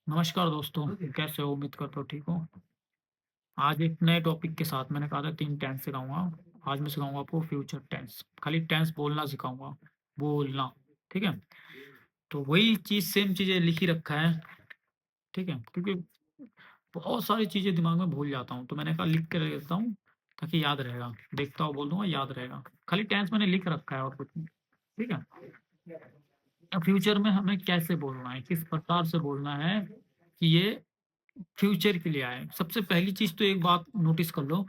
नमस्कार दोस्तों, कैसे हो? उम्मीद करता हूँ ठीक हो। आज एक नए टॉपिक के साथ मैंने कहा था 3 टेंस सिखाऊँगा। आज मैं सिखाऊँगा आपको फ्यूचर टेंस। खाली टेंस बोलना सिखाऊँगा, बोलना, ठीक है? तो वही चीज़ सेम चीज़ें लिख ही रखा है, ठीक है? क्योंकि बहुत सारी चीज़ें दिमाग में भूल जाता हूँ, तो मैंने कहा लिख के रख देता हूँ ताकि याद रहेगा। देखता हुआ बोल दूँगा, याद रहेगा। खाली टेंस मैंने लिख रखा है और कुछ नहीं, ठीक है? अब फ्यूचर में हमें कैसे बोलना है, किस प्रकार से बोलना है कि ये फ्यूचर के लिए आए। सबसे पहली चीज़ तो एक बात नोटिस कर लो,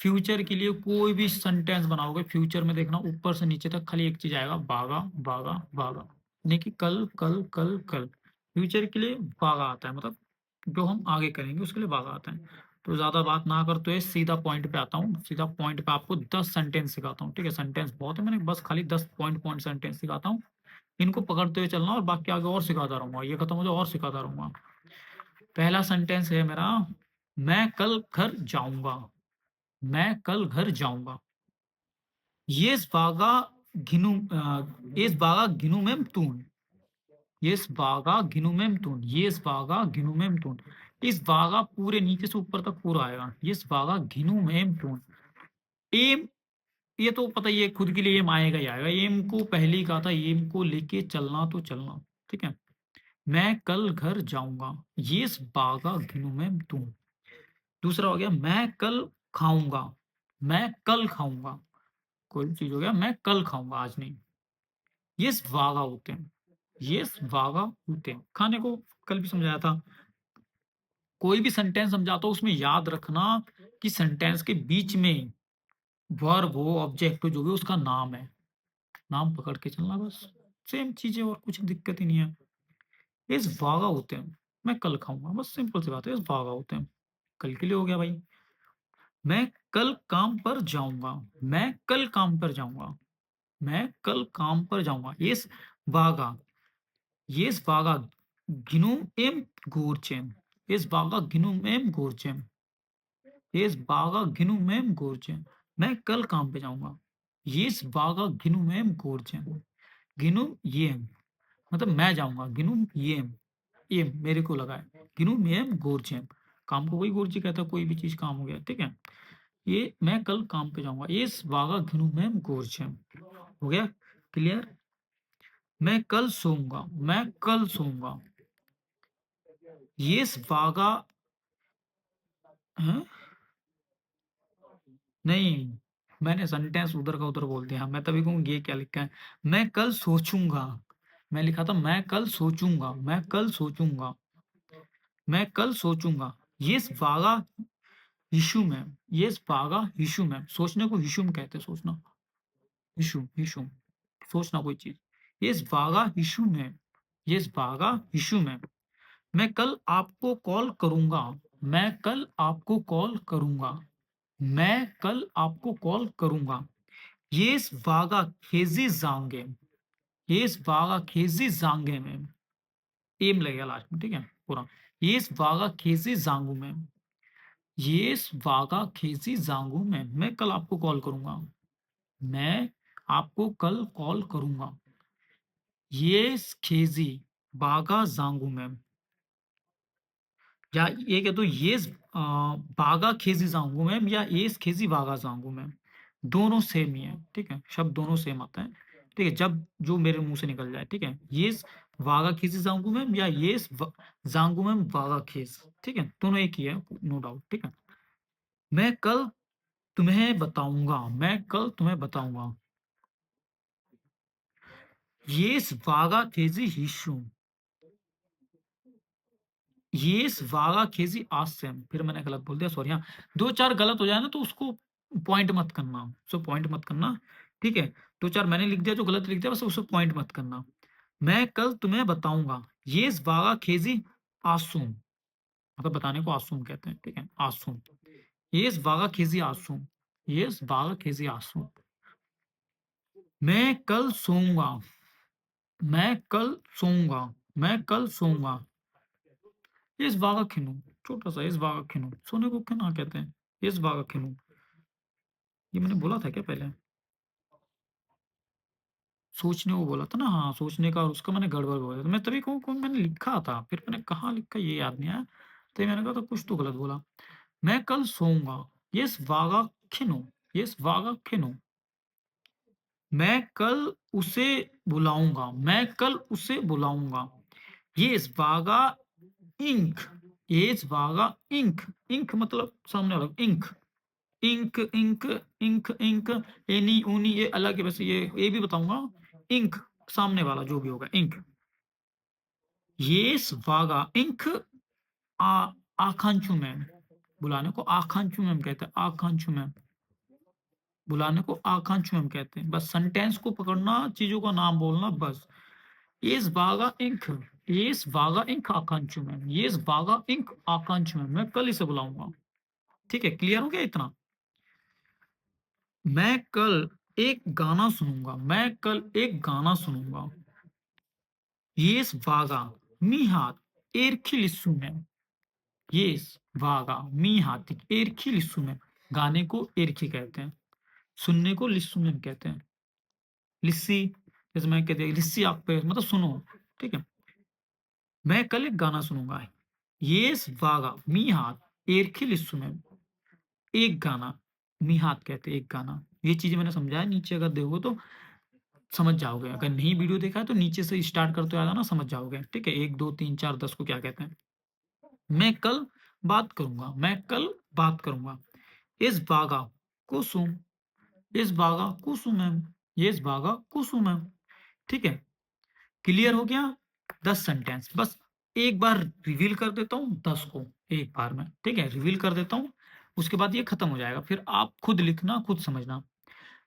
फ्यूचर के लिए कोई भी सेंटेंस बनाओगे फ्यूचर में देखना ऊपर से नीचे तक खाली एक चीज़ आएगा भागा, भागा, भागा। नहीं कि कल, कल, कल, कल। फ्यूचर के लिए भागा आता है मतलब जो हम आगे करेंगे उसके लिए भागा आता है। तो ज़्यादा बात ना करते हुए सीधा पॉइंट पे आता हूँ। सीधा पॉइंट पे आपको 10 सेंटेंस सिखाता हूँ, ठीक है? सेंटेंस बहुत है, मैंने बस खाली 10 पॉइंट पॉइंट सेंटेंस सिखाता हूँ। इनको पकड़ते हुए चलना और बाकी आगे और सिखाता रहूँगा। ये खत्म हो जाए और सिखाता रहूँगा। पहला सेंटेंस है मेरा, मैं कल घर जाऊँगा, मैं कल घर जाऊँगा। येस बागा येस बागा गिनुमेम तून, येस बागा गिनुमेम तून, येस बागा गिनुमेम तून। इस बागा पूरे नीचे से ऊपर तक पूरा आएगा। येस बागा गिनुमेम तून। एम ये तो पता ही है खुद के लिए एम आएगा ही आएगा। एम को पहले ही कहा था एम को लेके चलना तो चलना, ठीक है? मैं कल घर जाऊँगा, येस बागा गिनुमेम तून। दूसरा हो गया मैं कल खाऊँगा, मैं कल खाऊँगा। कोई भी चीज़ हो गया मैं कल खाऊँगा आज नहीं। ये वागा होते हैं, ये वागा होते हैं। खाने को कल भी समझाया था। कोई भी सेंटेंस समझाता हूँ उसमें याद रखना कि सेंटेंस के बीच में वर्ब हो, ऑब्जेक्ट हो, जो भी उसका नाम है। नाम पकड़ के चलना बस। सेम चीज़ है और कुछ दिक्कत ही नहीं है। ये वागा होते हैं, मैं कल खाऊँगा। बस सिंपल सी बात है, ये वागा होते हैं। कल के लिए हो गया भाई। मैं कल काम पर जाऊँगा, मैं कल काम पर जाऊँगा, मैं कल काम पर जाऊँगा। येस वागा, येस वागा गिनुम एम गोरचेम, येस वागा गिनुम एम गोरचेम, येस वागा गिनुम एम गोरचेम। मैं कल काम पे जाऊँगा। येस वागा गिनुम एम गोरचेम। गिनुम येम मतलब मैं जाऊँगा, गिनुम येम, येम मेरे को लगा है। गिनुम येम गोरचेम, काम को वही गोरची कहता है, कोई भी चीज़ काम हो गया, ठीक है? ये मैं कल काम पे जाऊँगा। येस वागा गिनुम एम गोरचेम। हो गया क्लियर? मैं कल सोऊँगा, मैं कल सोऊँगा। येस वागा हैं? नहीं, मैंने सेंटेंस उधर का उधर बोल दिया। मैं तभी कहूँ ये क्या लिखा है? मैं कल सोचूँगा। मैं लिखा था मैं कल सोचूँगा, मैं कल सोचूँगा, मैं कल सोचूँगा। येस वागा हिशुम है, येस वागा हिशुम है। सोचने को हिशुम कहते हैं, सोचना। हिशुम, हिशुम, सोचना कोई चीज़। येस वागा हिशुम है, येस वागा हिशुम है। मैं कल आपको कॉल करूँगा, मैं कल आपको कॉल करूँगा, मैं कल आपको कॉल करूँगा। येस वागा खेज़ी ज़ांगे, येस वागा खेज़ी ज़ांगे में, एम लगेगा लास्ट में, ठीक है? पूरा। येस वागा खेज़ी ज़ांगू में, येस वागा खेज़ी ज़ांगू में। मैं कल आपको कॉल करूँगा, मैं आपको कल कॉल करूँगा। येस खेज़ी वागा ज़ांगू में। या ये कह दो येस बागा खेजी जाऊंगू मैम या येस खेजी बागा जाऊंगू मैम, दोनों सेम ही है, ठीक है? शब्द दोनों सेम आता है, ठीक है? जब जो मेरे मुंह से निकल जाए, ठीक है? येस वागा खेजी जाऊंगू मैम या येस जाऊंगू मैम वागा खेज, ठीक है? दोनों एक ही है, नो डाउट, ठीक है? मैं कल तुम्हें बताऊंगा, मैं कल तुम्हें बताऊंगा। येस वागा खेजी हिशू, येस वागा खेजी आसम। फिर मैंने गलत बोल दिया, सॉरी। हाँ, 2-4 गलत हो जाए ना तो उसको पॉइंट मत करना, पॉइंट मत करना, ठीक है? 2-4 मैंने लिख दिया जो गलत लिख दिया, बस उसको पॉइंट मत करना। मैं कल तुम्हें बताऊँगा, येस वागा खेजी आसुम, मतलब बताने को आसुम कहते हैं, ठीक है? आसुम, येस वागा खेजी आसुम, येस वागा खेजी आसुम। मैं कल सोऊँगा, मैं कल सोऊँगा, मैं कल सोऊँगा। इस वागा खिनु, छोटा-सा इस वागा खिनु, सोने को क्या ना कहते हैं? इस वागा खिनु। ये मैंने बोला था क्या पहले? सोचने को बोला था ना, हाँ, सोचने का और उसका मैंने गड़बड़ बोला था। मैं तभी कहूँ कहूँ मैंने लिखा था, फिर मैंने कहाँ लिखा ये याद नहीं आया। तो मैंने कहा था कुछ तो गलत बोला। मैं कल सोऊँगा, येस वागा खिनो, येस वागा खिनो। मैं कल उसे बुलाऊँगा, मैं कल उसे बुलाऊँगा। येस वागा इंक, येस वागा इंक, इंक मतलब सामने वाला इंक। इंक, इंक, इंक, इंक, एनी, ऊनी ये अलग है, वैसे ये भी बताऊँगा। इंक सामने वाला जो भी होगा इंक। येस वागा इंक आ आकांक्षुमेम। बुलाने को आकांक्षुमेम कहते हैं, आकांक्षुमेम। बुलाने को आकांक्षुमेम कहते हैं। बस सेंटेंस को पकड़ना, चीज़ों का नाम बोलना बस। येस वागा इंक, येस वागा इंक आकांक्षुमेम, येस वागा इंक आकांक्षुमेम। मैं कल इसे बुलाऊँगा। ठीक है, क्लियर हो गया इतना? मैं कल एक गाना सुनूँगा, मैं कल एक गाना सुनूँगा। येस वागा मी हाथ एरखिलिसुमेम, येस वागा मी हाथ एरखिलिसुमेम। गाने को एरखी कहते हैं, सुनने को लिसुमेम कहते हैं। लिस्सी, जैसे मैं कहते हैं लिस्सी आप पे मतलब सुनो, ठीक है? मैं कल एक गाना सुनूँगा। येस वागा मी हाथ एरखिलिसुमेम। एक गाना, मी हाथ कहते हैं एक गाना। ये चीज़ें मैंने समझाया, नीचे अगर देखो तो समझ जाओगे। अगर नहीं वीडियो देखा है तो नीचे से स्टार्ट करते हुए आ जाना, समझ जाओगे। ठीक है? 1, 2, 3, 4, 10 को क्या कहते हैं। मैं कल बात करूँगा, मैं कल बात करूँगा। इस बागा कुसुम, इस बागा कुसुमम, इस बागा कुसुमम। ठीक है? क्लियर हो गया? 10 सेंटेंस बस एक बार रिवील कर देता हूँ 10 को एक बार में। ठीक है? रिवील कर देता हूँ, उसके बाद ये खत्म हो जाएगा। फिर आप खुद लिखना, खुद समझना।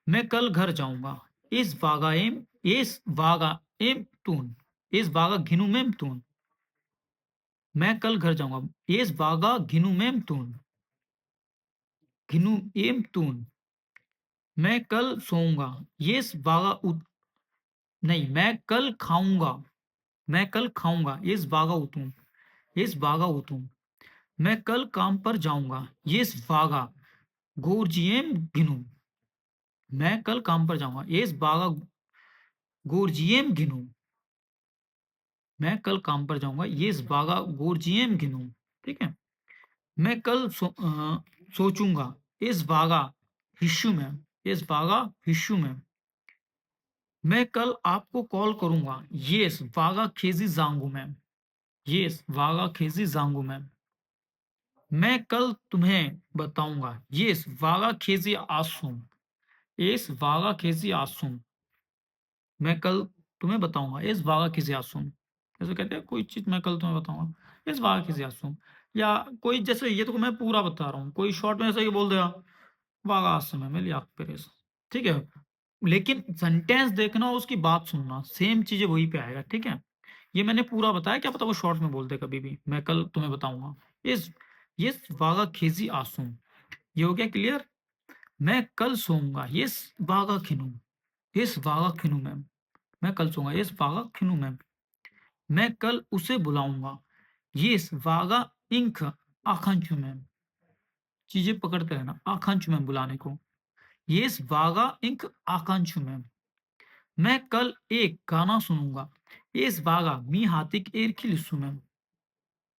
मैं कल घर जाऊँगा। इस वागाएम, इस वागाएम तून, इस वागा घिनुमेम तून। मैं कल घर जाऊँगा। इस वागा घिनुमेम तून, घिनुएम तून। मैं कल सोऊँगा। येस वागा उत नहीं, मैं कल खाऊँगा। मैं कल खाऊँगा। येस वागा उतून, येस वागा उतून। मैं कल काम पर जाऊँगा। येस वागा गोर्जिएम घिनु। मैं कल काम पर जाऊँगा। येस वागा गोर्जिएम घिनु। मैं कल काम पर जाऊँगा। येस वागा गोर्जिएम घिनु। ठीक है? मैं कल सोचूँगा। येस वागा हिस्सू में, येस वागा हिस्सू में। मैं कल आपको कॉल करूँगा। येस वागा खेज़ी ज़ांगू में, येस वागा खेज़ी ज़ांगू में। मैं कल तुम्हें बताऊँगा। येस वागा खेज़ी आसुम, येस वागा खेज़ी आसुम। मैं कल तुम्हें बताऊँगा। येस वागा खेज़ी आसुम। जैसे कहते हैं कोई चीज़ मैं कल तुम्हें बताऊँगा। येस वागा खेज़ी आसुम। या कोई जैसे ये तो मैं पूरा बता रहा हूँ। कोई शॉर्ट में ऐसा ही बोल देगा, वागा आसुम है लियाक पेरेस। ठीक है? लेकिन सेंटेंस देखना और उसकी बात सुनना, सेम चीज़ें वहीं पे आएगा। ठीक है? ये मैंने पूरा बताया, क्या पता वो शॉर्ट में बोल दे कभी भी। मैं कल तुम्हें बताऊँगा। येस येस वागा खेज़ी आसुम। ये हो गया क्लियर? मैं कल सोऊँगा। येस वागा खिनु, येस वागा खिनु मैम। मैं कल सोऊँगा। येस वागा खिनु मैम। मैं कल उसे बुलाऊँगा। येस वागा इंक आकांक्षु मैम। चीज़ें पकड़ते रहना, आकांक्षु मैम बुलाने को। येस वागा इंक आकांक्षु मैम। मैं कल एक गाना सुनूँगा। येस वागा मी हातिक एरखिलिसु मैम,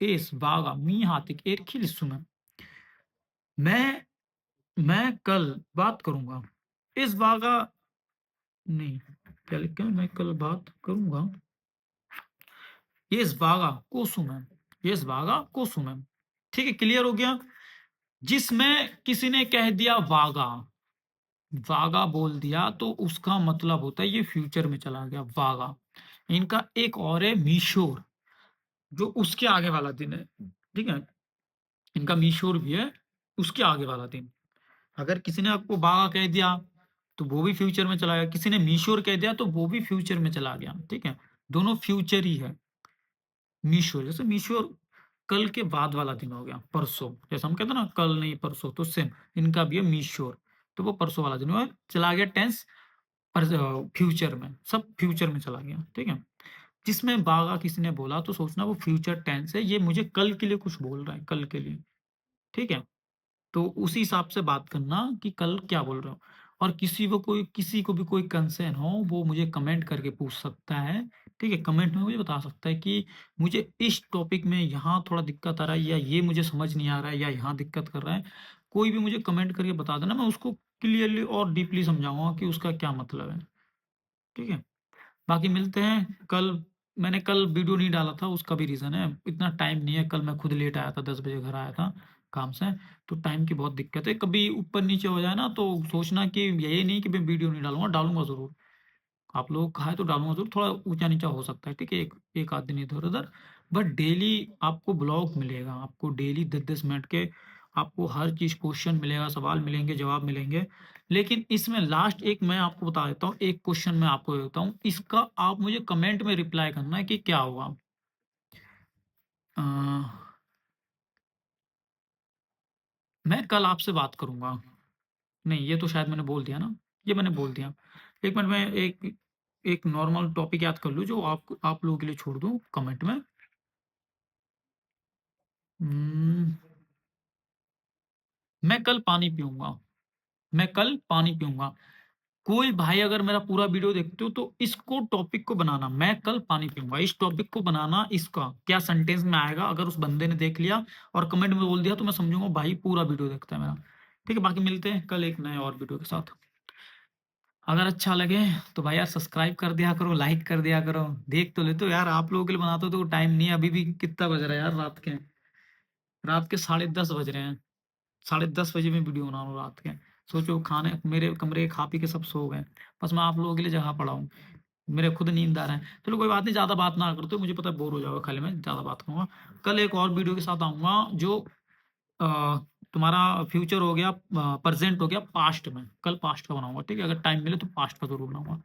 येस वागा मी हातिक एरखिलिसु मैम। मैं कल बात करूँगा। इस वागा नहीं, क्या लिखा है? मैं कल बात करूँगा। येस वागा कोसु मैम, येस वागा कोसु मैम। ठीक है, क्लियर हो गया? जिसमें किसी ने कह दिया वागा, वागा बोल दिया तो उसका मतलब होता है ये फ्यूचर में चला गया वागा। इनका एक और है मीशोर, जो उसके आगे वाला दिन है। ठीक है? इनका मीशोर भी है, उसके आगे वाला दिन। अगर किसी ने आपको वागा कह दिया तो वो भी फ्यूचर में चला गया, किसी ने मीशोर कह दिया तो वो भी फ्यूचर में चला गया। ठीक है? दोनों फ्यूचर ही है। मीशोर, जैसे मीशोर कल के बाद वाला दिन हो गया, परसों। जैसे हम कहते हैं ना कल नहीं परसों, तो सेम इनका भी है मीशोर। तो वो परसों वाला दिन हुआ, चला गया टेंस पर फ्यूचर में, सब फ्यूचर में चला गया। ठीक है? जिसमें बागा किसी ने बोला तो सोचना वो फ्यूचर टेंस है, ये मुझे कल के लिए कुछ बोल रहा है, कल के लिए। ठीक है? तो उसी हिसाब से बात करना कि कल क्या बोल रहे हो। और किसी को भी कोई कंसर्न हो, वो मुझे कमेंट करके पूछ सकता है, ठीक है? कमेंट में मुझे बता सकता है कि मुझे इस टॉपिक में यहाँ थोड़ा दिक्कत आ रहा है या ये मुझे समझ नहीं आ रहा है या यहाँ दिक्कत कर रहा है। कोई भी मुझे कमेंट करके बता देना, मैं उसको क्लियरली और डीपली समझाऊँगा कि उसका क्या मतलब है, ठीक है? बाकी मिलते हैं कल। मैंने कल वीडियो नहीं डाला था, उसका भी रीज़न है, इतना टाइम नहीं है। कल मैं खुद लेट आया था, 10 बजे घर आया था काम से, तो टाइम की बहुत दिक्कत है। कभी ऊपर-नीचे हो जाए ना, तो सोचना कि यही नहीं कि मैं वीडियो नहीं डालूँगा, डालूँगा ज़रूर। आप लोगों का है तो डालूँगा ज़रूर, थोड़ा ऊँचा-नीचा हो सकता है, ठीक है? एक आध दिन इधर-उधर, बट डेली आपको ब्लॉग मिलेगा, आपको डेली 10-10 मिनट के आपको हर चीज़ क्वेश्चन मिलेगा, सवाल मिलेंगे, जवाब मिलेंगे। लेकिन इसमें लास्ट एक मैं आपको बता देता हूँ, एक क्वेश्चन मैं आपको देता हूँ, इसका आप मुझे कमेंट में रिप्लाई करना है कि क्या होगा? अ, मैं कल आपसे बात करूँगा। नहीं, ये तो शायद मैंने बोल दिया ना? ये मैंने बोल दिया। 1 मिनट में एक एक नॉर्मल टॉपिक याद कर लूँ जो आप लोगों के लिए छोड़ दूँ कमेंट में। उम्म, मैं कल पानी पीऊँगा, मैं कल पानी पीऊँगा। कोई भाई अगर मेरा पूरा वीडियो देखते हो तो इसको टॉपिक को बनाना, मैं कल पानी पीऊँगा, इस टॉपिक को बनाना, इसका क्या सेंटेंस में आएगा, अगर उस बंदे ने देख लिया और कमेंट में बोल दिया तो मैं समझूँगा भाई पूरा वीडियो देखता है मेरा। ठीक है, बाकी मिलते हैं कल एक नए और वीडियो के साथ। अगर अच्छा लगे तो भाई यार सब्सक्राइब कर दिया करो, लाइक कर दिया करो। देख तो लेते हो यार, आप लोगों के लिए बनाता हूँ तो टाइम नहीं है। अभी भी कितना बज रहा है यार, रात के 10:30 बज रहे हैं। 10:30 बजे मैं वीडियो बना रहा हूँ रात के। सोचो खाने मेरे कमरे खा पी के सब सो गए। बस मैं आप लोगों के लिए जगा पड़ा हूँ। मेरे खुद नींद आ रहा है। चलो कोई बात नहीं, ज़्यादा बात ना करते हो, मुझे पता है बोर हो जाओगे खाली मैं ज़्यादा बात करूँगा। कल एक और वीडियो के साथ आऊँगा जो अ, तुम्हारा फ्यूचर हो गया, प्रेज़ेंट हो गया पास्ट में। कल पास्ट का बनाऊँगा, ठीक है? अगर टाइम मिले तो पास्ट का ज़रूर बनाऊँगा।